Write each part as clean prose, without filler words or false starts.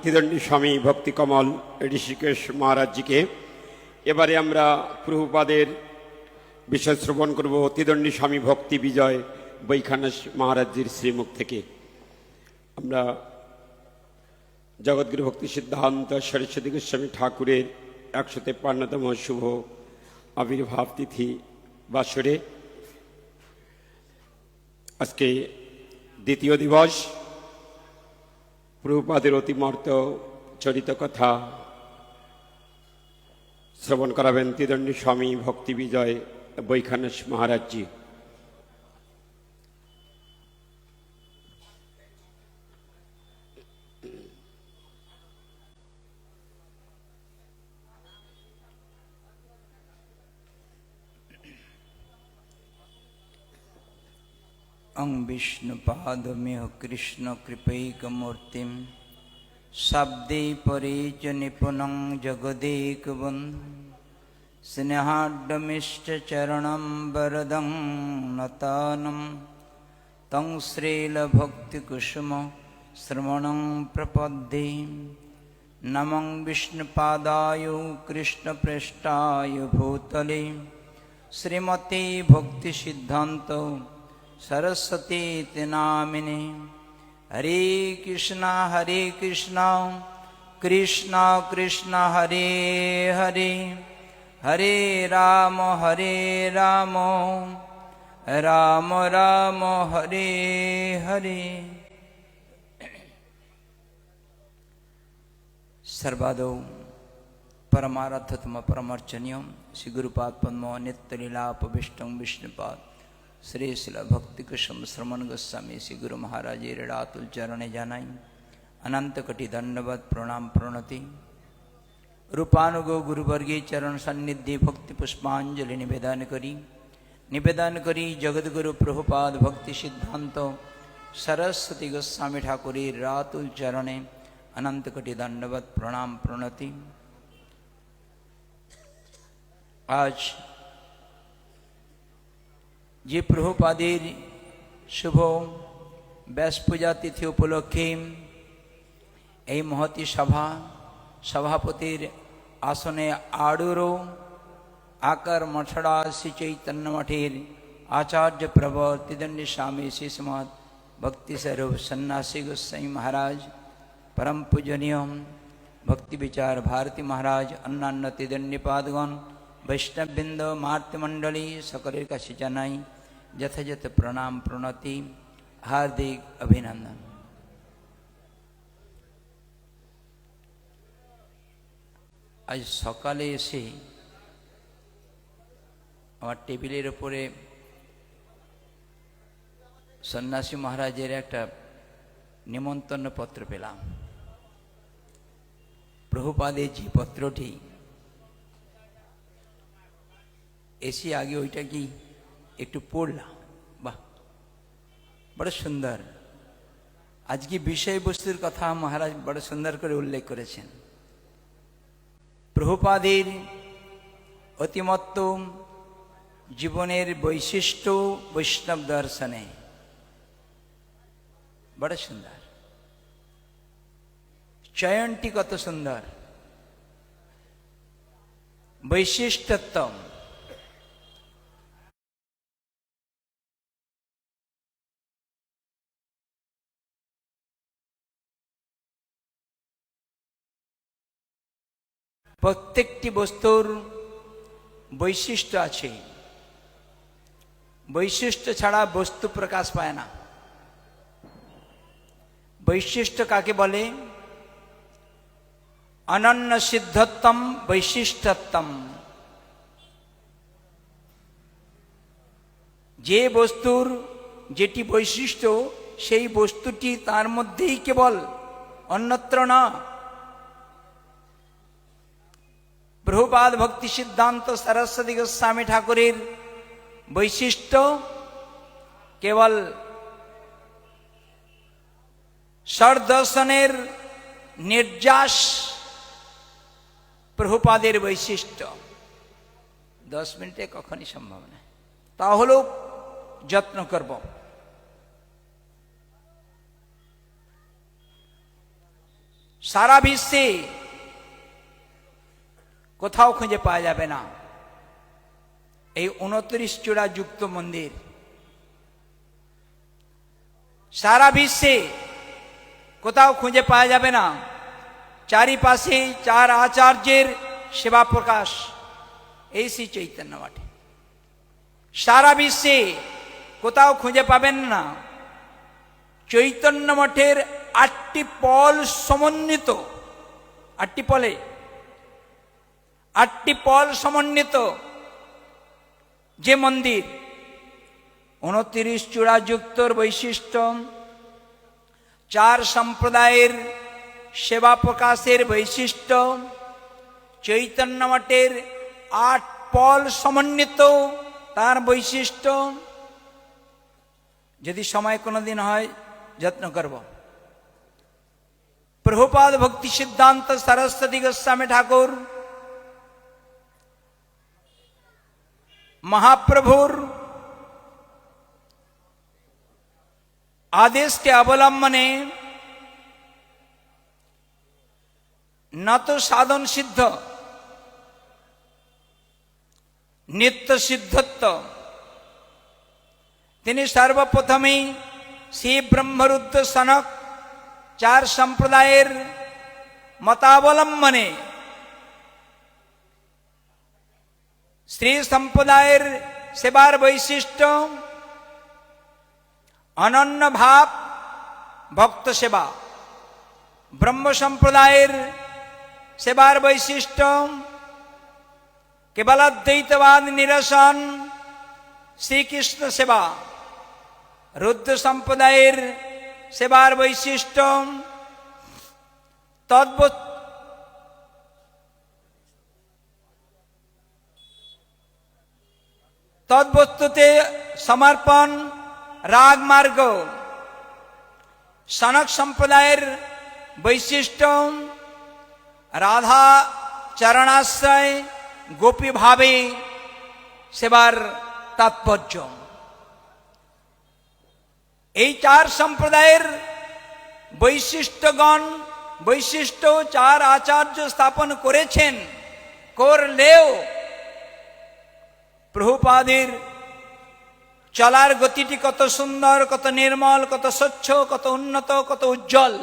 ত্রিদণ্ডী স্বামী ভক্তিকমল ঋষিকেশ মহারাজজিকে। এবারে আমরা প্রভুপাদের বিষয় শ্রবণ করব ত্রিদণ্ডী স্বামী ভক্তি বিজয় বৈখানস মহারাজজির শ্রীমুখ থেকে। আমরা জগৎগুরু ভক্তি সিদ্ধান্ত সরস্বতী গোস্বামী ঠাকুরের 153তম শুভ আবির্ভাব তিথি বাসরে আজকে দ্বিতীয় দিবস। প্রভুপাদের অতিমর্ত চরিত কথা শ্রবণ করাবেন ত্রিদণ্ডী স্বামী ভক্তি বিজয় বৈখানস মহারাজজি। अं विष्णुपादमेह कृष्ण कृपैकमूर्तिं शब्दे परे च निपुणं जगदेकबन्धुं स्नेहाढ्यमिष्टचरणं वरदं नतानं तं श्रीलभक्तिकुसुम श्रवणं प्रपद्ये। नमं विष्णुपादाय कृष्णप्रेष्ठाय भूतले श्रीमते भक्तिसिद्धान्त सरस्वती नामिने। हरे कृष्णा कृष्णा कृष्णा हरे हरे, हरे राम राम राम हरे हरे। सर्वादौ परमाराध्यतम परमार्चनीयं श्री गुरुपाद पद्म नित्यलीलापविष्टं विष्णुपाद श्री शिल भक्ति कुसुम श्रवण गोस्वामी श्री गुरु महाराजेर रातुल चरणे जानाई अनंत कोटि दंडवत प्रणाम प्रणति। रूपानुगो गुरुवर्गे चरण सन्निधि भक्ति पुष्पांजलि निवेदन करी जगद्गुरु प्रभुपाद भक्ति सिद्धांत सरस्वती गोस्वामी ठाकुरेर रातुल चरणे अनंत कोटि दंडवत प्रणाम प्रणति। आज যে প্রভুপাদের শুভ ব্যাস পূজা তিথি উপলক্ষে এই মহতী সভাপতির আসনে আড়ুরো আকার মঠড়া শ্রী চৈতন্য মঠের আচার্য প্রবর ত্রিদণ্ডী স্বামী শ্রী শ্রীমৎ ভক্তি স্বরূপ সন্ন্যাসী গোস্বামী মহারাজ, परम पूजनीय भक्ति विचार भारती महाराज, अन्यान्य ত্রিদণ্ডী पादगण, वैष्णवबृंद, मातृमंडली सकलेर काछे जानाई यथायथ प्रणाम प्रणति, हार्दिक अभिनंदन। आज सकाले एसे आमार टेबिलेर उपरे सन्यासी महाराजेर एकटा निमंत्रण पत्र पेलाम। प्रभुपादेर जे पत्रटी एसे आगे ओइटा कि एकटू पढ़लाम, बाह बड़ सुंदर। आज की विषय वस्तुर कथा महाराज बड़ सुंदर करे उल्लेख करेছেন। प्रभुपादेर अतिमत्त जीवनेर वैशिष्ट्य वैष्णव दर्शने बड़ सुंदर। चयनटी कत सुंदर, वैशिष्ट्यत्व प्रत्येकटी बस्तुर वैशिष्ट्य आछे। वैशिष्ट्य छाड़ा वस्तु प्रकाश पाय ना। वैशिष्ट्य काके बोले? अनन्य सिद्धत्वम वैशिष्ट्यत्वम। जे बस्तुर जेटी वैशिष्ट्य सेई बस्तुटी तार मध्येई केवल, अन्यत्र ना। प्रभुपाद भक्ति सिद्धांत सरस्वती गोस्वामी ठाकुरेर वैशिष्ट्य केवल षड्दर्शनेर निर्यास प्रभुपादेर वैशिष्ट्य 10 मिनिटे कखनই সম্ভব না। তাহলেও যত্ন করব। সারা বিশ্বে কোথাও খুঁজে পাওয়া যাবে না এই 29 চূড়া যুক্ত মন্দির। সারা বিশ্বে কোথাও খুঁজে পাওয়া যাবে না। চারিপাশে চার আচার্যের সেবা প্রকাশ এই শ্রী চৈতন্য মঠে। সারা বিশ্বে কোথাও খুঁজে পাবেন না চৈতন্য মঠের 8টি পল সমন্বিত, 8টি পলে 8টি পল সমন্বিত যে মন্দির। 29 চূড়া যুক্তর বৈশিষ্ট্য, 4 সম্প্রদায়ের সেবা প্রকাশের বৈশিষ্ট্য, চৈতন্য মঠের 8 পল সমন্বিত তার বৈশিষ্ট্য। যদি সময় কোনোদিন হয় যত্ন করব। প্রভুপাদ ভক্তি সিদ্ধান্ত সরস্বতী গোস্বামী ঠাকুর মহাপ্রভুর आदेश के अवलंबने न तो साधन सिद्ध नित्य सिद्धत्व তিনি सर्वप्रथमेই श्री ब्रह्मरुद्र सनक 4 संप्रदायर मतावलंबने श्री संप्रदायर सेवार वैशिष्ट्य अनन्य भाव भक्त सेवा, ब्रह्म संप्रदायर सेवार वैशिष्ट्य केवल अद्वैतवाद निरसन श्री कृष्ण सेवा, रुद्र संप्रदायर सेवार वैशिष्ट्य तद्वस्तुते समर्पण राग मार्ग, सनक संप्रदायर वैशिष्ट्य राधा चरणाश्रय गोपी भावे सेवार तात्पर्य। এই 4 সম্প্রদায়ের বৈশিষ্ট্যগণ বৈশিষ্ট্য 4 আচার্য স্থাপন করেছেন, করলেও প্রভুপাদের চলার গতিটি কত সুন্দর, কত নির্মল, কত স্বচ্ছ, কত উন্নত, কত উজ্জ্বল।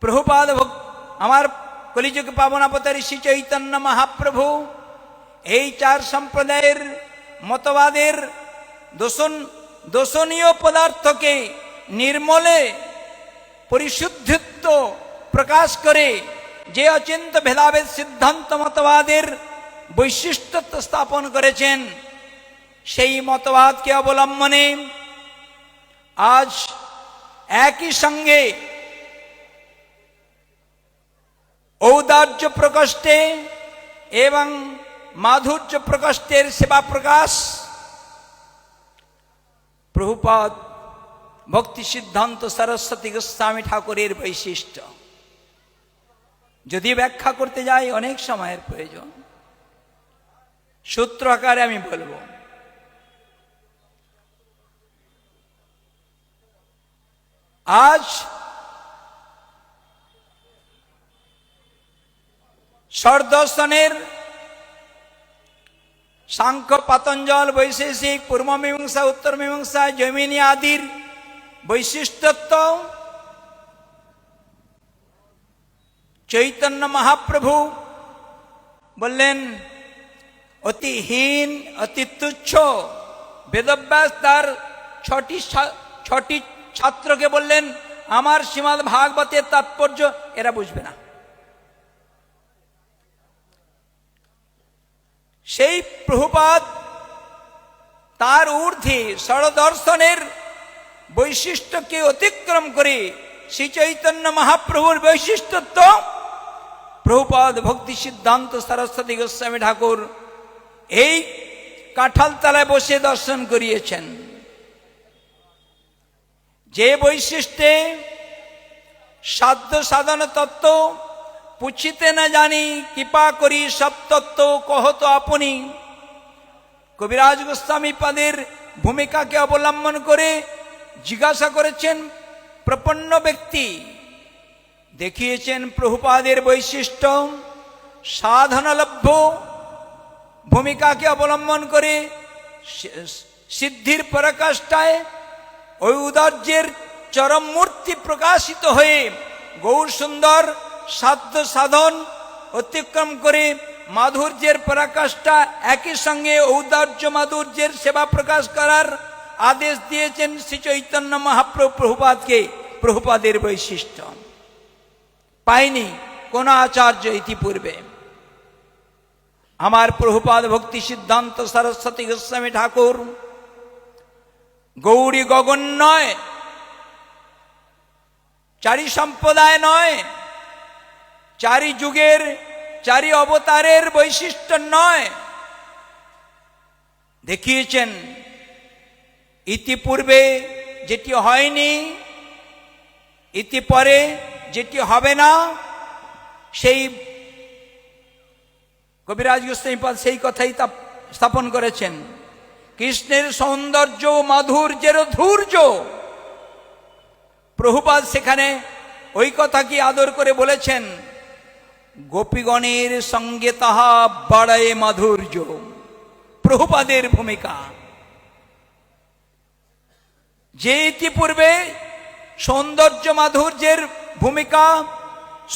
প্রভুপাদ আমার কলিযুগ পাবনাবতারী শ্রী চৈতন্য মহাপ্রভু এই 4 সম্প্রদায়ের মতবাদের দোষণীয় পদার্থকে নির্মলে পরিশুদ্ধিত্ব প্রকাশ করে যে অচিন্ত ভেদাভেদ সিদ্ধান্ত মতবাদের বৈশিষ্ট্যত্ব স্থাপন করেছেন, সেই মতবাদকে অবলম্বনে আজ একই সঙ্গে ঔদার্য প্রকোষ্ঠে এবং মাধুর্য প্রকোষ্ঠের সেবা প্রকাশ প্রভুপাদ ভক্তি সিদ্ধান্ত সরস্বতী গোস্বামী ঠাকুরের বৈশিষ্ট্য। যদি ব্যাখ্যা করতে যাই অনেক সময়ের প্রয়োজন, সূত্র আকারে আমি বলবো। আজ ষড়দর্শনের সাংখ্য পাতঞ্জল বৈশেষিক পূর্ব মীমাংসা উত্তর মীমাংসা জৈমিনী আদির বৈশিষ্ট্যত্ব চৈতন্য মহাপ্রভু বললেন অতি হীন, অতি তুচ্ছ। বেদব্যাস তার 6টি ছাত্রকে বললেন আমার শ্রীমদ্ ভাগবতের তাৎপর্য এরা বুঝবে না। সেই প্রভুপাদ তার ঊর্ধ্বে ষড়দর্শনের বৈশিষ্ট্যকে অতিক্রম করে শ্রী চৈতন্য মহাপ্রভুর বৈশিষ্ট্যত্ব প্রভুপাদ ভক্তি সিদ্ধান্ত সরস্বতী গোস্বামী ঠাকুর এই কাঁঠালতলায় বসে দর্শন করিয়েছেন। যে বৈশিষ্ট্যে সাধ্য সাধন তত্ত্ব পুছিতে না জানি কৃপা করি সব তত্ত্ব কহত আপনি, কবিরাজ গোস্বামী পাদের ভূমিকাকে অবলম্বন করে জিজ্ঞাসা করেছেন প্রপন্ন ব্যক্তি দেখিয়েছেন প্রভুপাদের বৈশিষ্ট্য সাধনলভ্য ভূমিকাকে অবলম্বন করে সিদ্ধির পরাকাষ্ঠায় ঔদার্যের চরম মূর্তি প্রকাশিত হয়ে গৌর সুন্দর সাধ্য সাধন অতিক্রম করে মাধুর্যের পরাকাষ্ঠা একই সঙ্গে ঔদার্য মাধুর্যের সেবা প্রকাশ করার আদেশ দিয়েছেন শ্রী চৈতন্য মহাপ্রভু প্রভুপাদকে। প্রভুপাদের বৈশিষ্ট্য পায়নি কোন আচার্য ইতিপূর্বে। আমার প্রভুপাদ ভক্তি সিদ্ধান্ত সরস্বতী গোস্বামী ঠাকুর গৌরী গগন নয়, চারি সম্প্রদায় নয়, চারি যুগের চারি অবতারের বৈশিষ্ট্য নয়, দেখিয়েছেন ইতিপূর্বে যেটি হয়নি, ইতিপরে যেটি হবে না। সেই কবিরাজ গোস্বামীপাদ সেই কথাই স্থাপন করেছেন। কৃষ্ণের সৌন্দর্য মাধুর্যের ধৈর্য প্রভুপাদ সেখানে ওই কথা কি আদর করে বলেছেন, গোপীগণের সঙ্গে তাহা বাড়ায় মাধুর্য। প্রভুপাদের ভূমিকা যে ইতিপূর্বে সৌন্দর্য মাধুর্যের ভূমিকা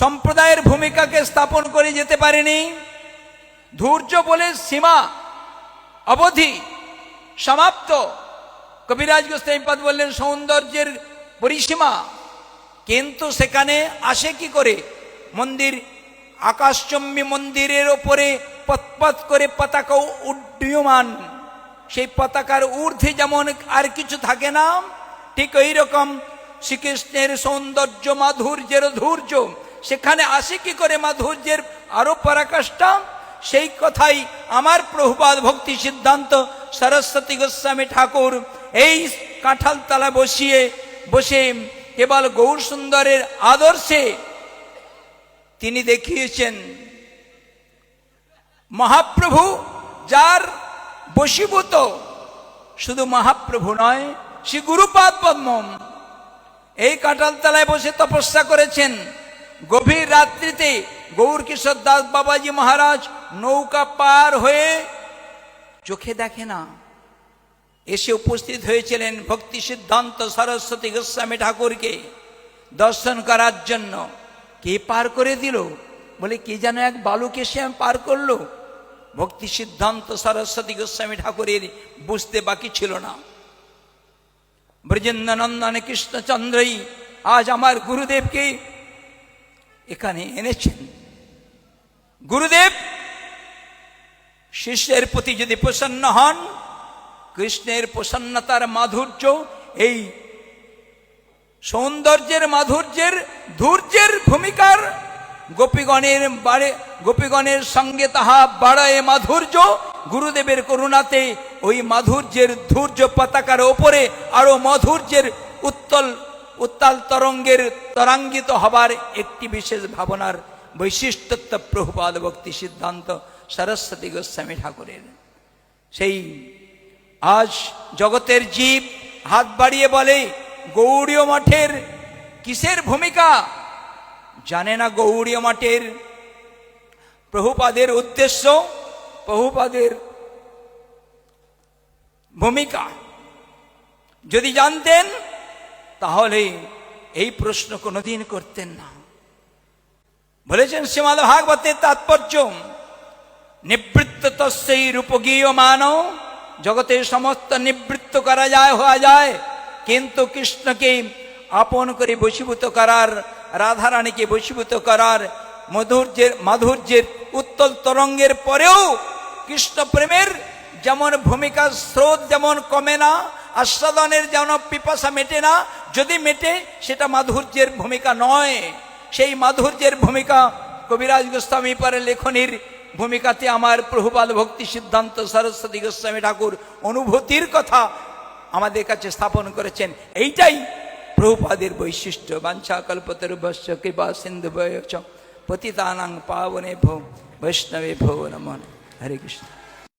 সম্প্রদায়ের ভূমিকাকে স্থাপন করে যেতে পারেনি, ধৈর্য বলে সীমা অবধি সমাপ্ত। কবিরাজ গোস্বামীপাদ বললেন সৌন্দর্যের পরিসীমা, কিন্তু সেখানে আসে কি করে? মন্দির আকাশচম্বী মন্দিরের ওপরে পতপত করে পতাকা উড্ডীয়মান, সেই পতাকার ঊর্ধ্বে যেমন আর কিছু থাকে না, ঠিক ওই রকম শ্রীকৃষ্ণের সৌন্দর্য মাধুর্যের ধৈর্য সেখানে আসে কি করে মাধুর্যের আরো পরাকাষ্ঠা? সেই কথাই আমার প্রভুপাদ ভক্তি সিদ্ধান্ত সরস্বতী গোস্বামী ঠাকুর এই কাঁঠালতলা বসে কেবল গৌর সুন্দরের আদর্শে তিনি দেখিয়েছেন মহাপ্রভু যার বশীভূত, শুধু মহাপ্রভু নয়, শ্রী গুরুপাদ পদ্ম এই কাঁঠালতলায় বসে তপস্যা করেছেন। গভীর রাত্রিতে গৌর কিশোর দাস বাবাজি মহারাজ নৌকা পার হয়ে চোখে দেখে না এসে উপস্থিত হয়েছিলেন ভক্তি সিদ্ধান্ত সরস্বতী গোস্বামী ঠাকুরকে দর্শন করার জন্য। কে পার করে দিল? বলে কে যেন এক বালক এসে পার করলো। ভক্তি সিদ্ধান্ত সরস্বতী গোস্বামী ঠাকুরের বুঝতে বাকি ছিল না। ব্রজেন্দ্রনন্দন কৃষ্ণচন্দ্রই আজ আমার গুরুদেবকে এখানে এনেছেন। গুরুদেব শিষ্যের প্রতি যদি প্রসন্ন হন, কৃষ্ণের প্রসন্নতার মাধুর্য এই সৌন্দর্যের মাধুর্যের ধৈর্যের ভূমিকার গোপীগণের সঙ্গে তাহা বাড়ায় মাধুর্য। গুরুদেবের করুণাতে ওই মাধুর্যের ধৈর্য পতাকার ওপরে আরো মাধুর্যের উত্তাল তরঙ্গের তরাঙ্গিত হবার একটি বিশেষ ভাবনার বৈশিষ্ট্য প্রভুপাদ ভক্তি সিদ্ধান্ত সরস্বতী গোস্বামী ঠাকুরের। সেই আজ জগতের জীব হাত বাড়িয়ে বলে গৌড়ীয় মঠের কিসের ভূমিকা? জানে না গৌড়ীয় মঠের প্রভুপাদের উদ্দেশ্য, প্রভুপাদের ভূমিকা যদি জানতেন তাহলে এই প্রশ্ন কোনোদিন করতেন না। বলেছেন শ্রীমদ্ ভাগবতের তাৎপর্য, নিবৃত্ত তস্যৈ রূপগীয়মান, জগতের সমস্ত নিবৃত্ত করা যায়, হওয়া যায়, কিন্তু কৃষ্ণকে আপন করে বশীভূত করার, রাধারানীকে বশীভূত করার মাধুর্যের উত্তল তরঙ্গের পরেও কৃষ্ণ প্রেমের যেমন ভূমিকা স্রোত যেমন কমে না, আস্বাদনের যেন পিপাসা মেটে না, যদি মেটে সেটা মাধুর্যের ভূমিকা নয়। সেই মাধুর্যের ভূমিকা কবিরাজ গোস্বামী পারের লেখনীর ভূমিকাতে আমার প্রভুপাদ ভক্তি সিদ্ধান্ত সরস্বতী গোস্বামী ঠাকুর অনুভূতির কথা আমাদের কাছে স্থাপন করেছেন। এইটাই প্রভুপাদের বৈশিষ্ট্য। বাঞ্ছা কল্পতরুভ্যশ্চ কৃপা সিন্ধুভ্যশ্চ পতিতানাং পাবনেভ্যো বৈষ্ণবেভ্যো নমঃ। হরে কৃষ্ণ।